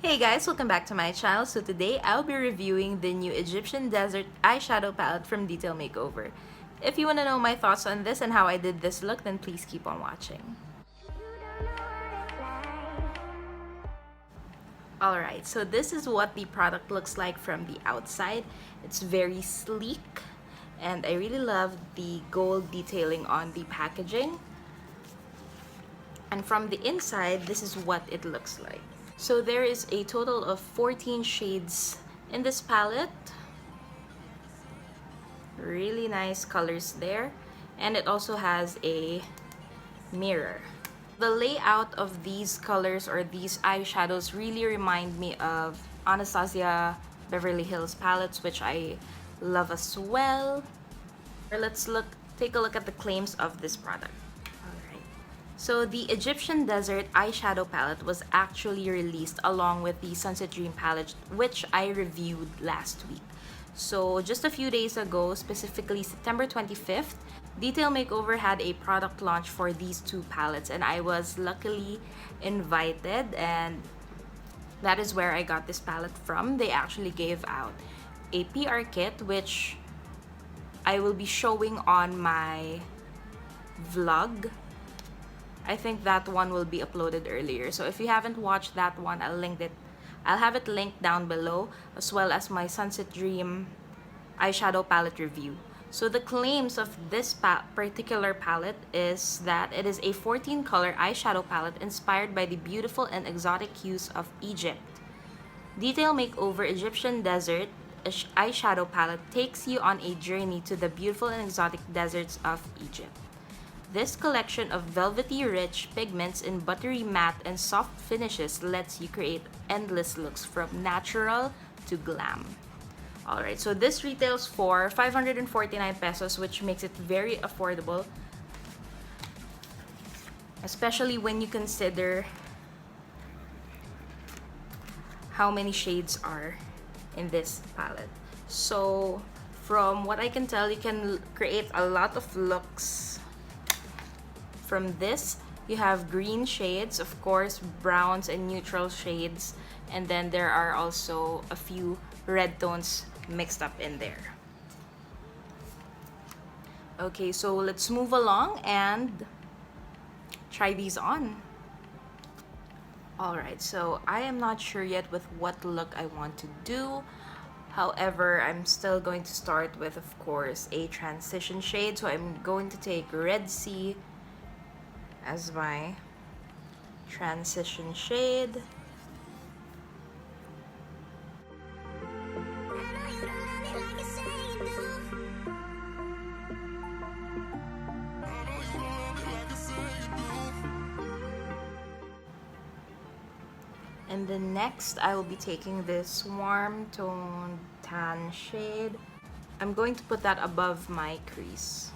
Hey guys, welcome back to my channel. So today I'll be reviewing the new Egyptian Desert Eyeshadow Palette from Detail Makeover. If you want to know my thoughts on this and how I did this look, then please keep on watching. Alright, so this is what the product looks like from the outside. It's very sleek and I really love the gold detailing on the packaging. And from the inside, this is what it looks like. So there is a total of 14 shades in this palette. Really nice colors there. And it also has a mirror. The layout of these colors or these eyeshadows really remind me of Anastasia Beverly Hills palettes, which I love as well. Let's take a look at the claims of this product. So the Egyptian Desert Eyeshadow Palette was actually released along with the Sunset Dream palette, which I reviewed last week. So just a few days ago, specifically September 25th, Detail Makeover had a product launch for these two palettes and I was luckily invited, and that is where I got this palette from. They actually gave out a PR kit, which I will be showing on my vlog. I think that one will be uploaded earlier. So if you haven't watched that one, I'll have it linked down below, as well as my Sunset Dream eyeshadow palette review. So the claims of this particular palette is that it is a 14-color eyeshadow palette inspired by the beautiful and exotic hues of Egypt. Detail Makeover Egyptian Desert eyeshadow palette takes you on a journey to the beautiful and exotic deserts of Egypt. This collection of velvety rich pigments in buttery matte and soft finishes lets you create endless looks from natural to glam. Alright, so this retails for 549 pesos, which makes it very affordable, especially when you consider how many shades are in this palette. So from what I can tell, you can create a lot of looks. From this, you have green shades, of course, browns and neutral shades, and then there are also a few red tones mixed up in there. Okay, so let's move along and try these on. Alright, so I am not sure yet with what look I want to do. However, I'm still going to start with, of course, a transition shade. So I'm going to take Red Sea as my transition shade. And then next, I will be taking this warm toned tan shade. I'm going to put that above my crease.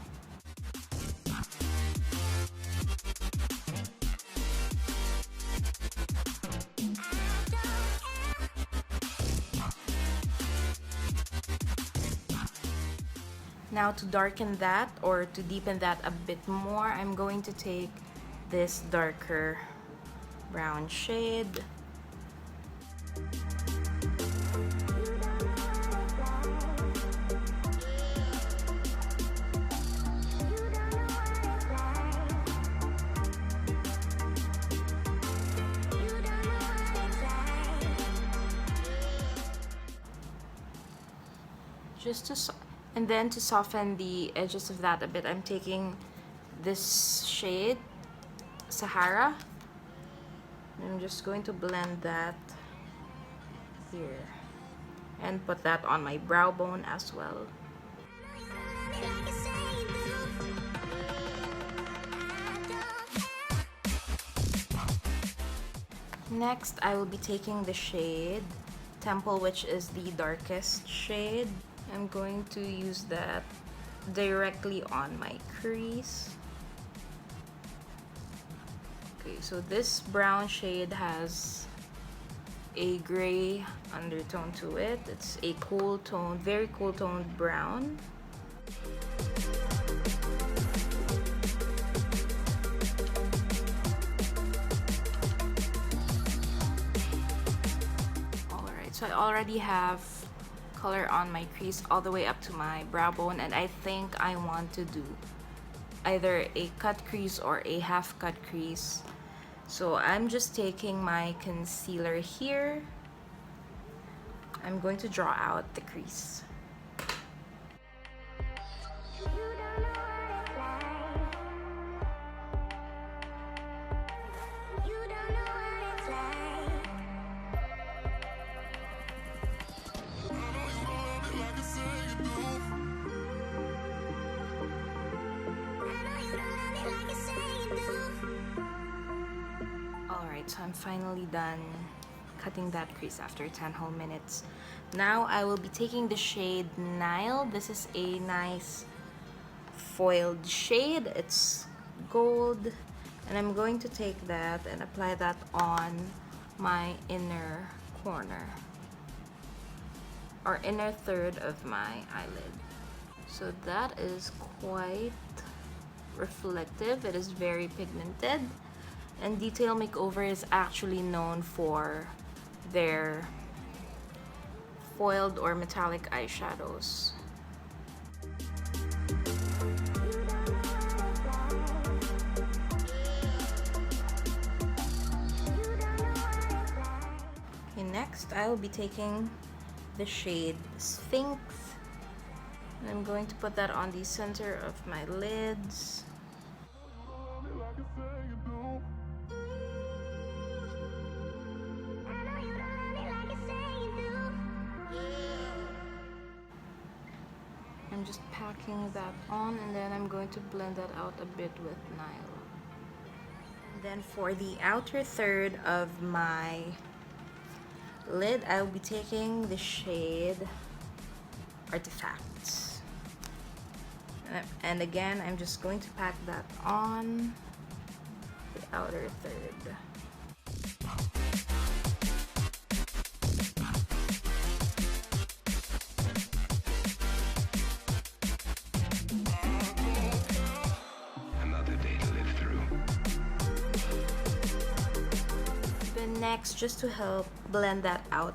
Now to darken that, or to deepen that a bit more, I'm going to take this darker brown shade. And then to soften the edges of that a bit, I'm taking this shade, Sahara. And I'm just going to blend that here and put that on my brow bone as well. Next, I will be taking the shade Temple, which is the darkest shade. I'm going to use that directly on my crease. Okay, so this brown shade has a gray undertone to it. It's a cool tone, very cool toned brown. So I already have color on my crease all the way up to my brow bone, and I think I want to do either a cut crease or a half cut crease. So I'm just taking my concealer here. I'm going to draw out the crease. Alright, so I'm finally done cutting that crease after 10 whole minutes. Now I will be taking the shade Nile. This is a nice foiled shade. It's gold. And I'm going to take that and apply that on my inner corner, or inner third of my eyelid. So that is quite reflective. It is very pigmented. And Detail Makeover is actually known for their foiled or metallic eyeshadows. Okay, next I will be taking the shade Sphinx. And I'm going to put that on the center of my lids. I'm just packing that on, and then I'm going to blend that out a bit with Nile. And then for the outer third of my lid, I'll be taking the shade Artifacts. And again, I'm just going to pack that on the outer third. Next, just to help blend that out,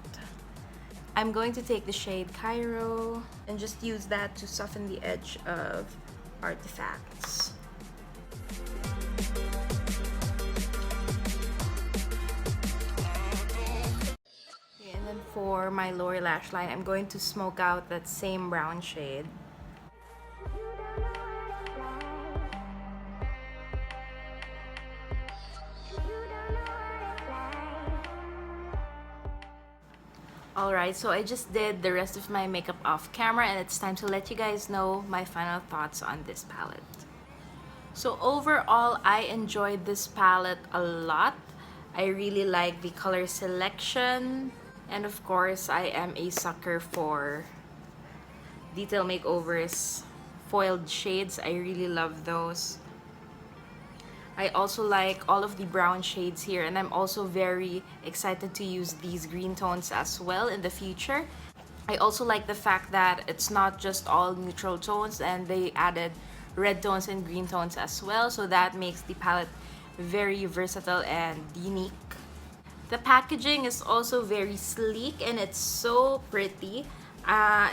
I'm going to take the shade Cairo and just use that to soften the edge of Artifacts. Okay, and then for my lower lash line, I'm going to smoke out that same brown shade. Alright, so I just did the rest of my makeup off camera, and it's time to let you guys know my final thoughts on this palette. So overall, I enjoyed this palette a lot. I really like the color selection, and of course, I am a sucker for Detail Makeover's foiled shades. I really love those. I also like all of the brown shades here, and I'm also very excited to use these green tones as well in the future. I also like the fact that it's not just all neutral tones, and they added red tones and green tones as well, so that makes the palette very versatile and unique. The packaging is also very sleek, and it's so pretty.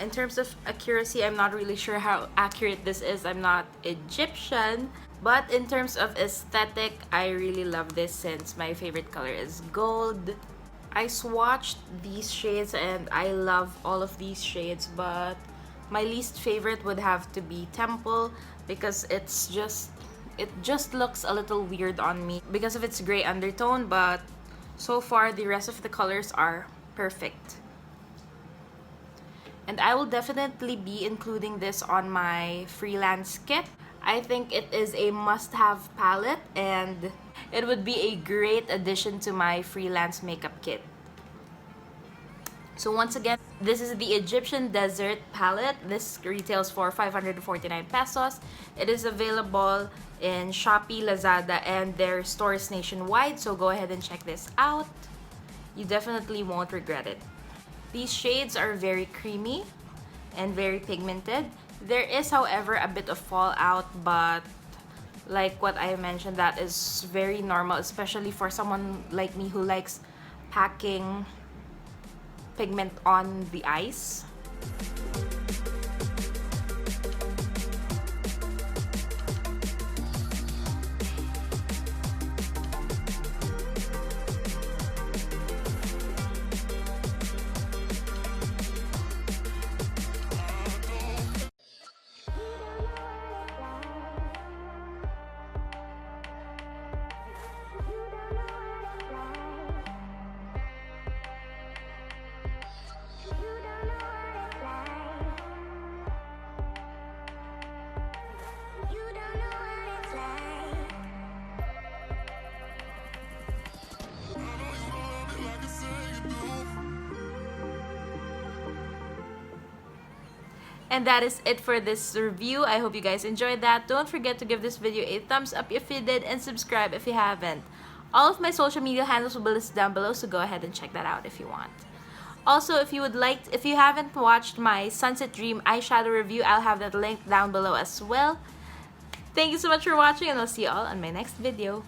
In terms of accuracy, I'm not really sure how accurate this is. I'm not Egyptian. But in terms of aesthetic, I really love this since my favorite color is gold. I swatched these shades and I love all of these shades, but my least favorite would have to be Temple because it just looks a little weird on me because of its gray undertone, but so far the rest of the colors are perfect. And I will definitely be including this on my freelance kit. I think it is a must-have palette, and it would be a great addition to my freelance makeup kit. So once again, this is the Egyptian Desert palette. This retails for 549 pesos. It is available in Shopee, Lazada, and their stores nationwide, so go ahead and check this out. You definitely won't regret it. These shades are very creamy and very pigmented. There is, however, a bit of fallout, but like what I mentioned, that is very normal, especially for someone like me who likes packing pigment on the eyes. And that is it for this review. I hope you guys enjoyed that. Don't forget to give this video a thumbs up if you did and subscribe if you haven't. All of my social media handles will be listed down below, so go ahead and check that out if you want. Also, if you haven't watched my Sunset Dream eyeshadow review, I'll have that link down below as well. Thank you so much for watching, and I'll see you all on my next video.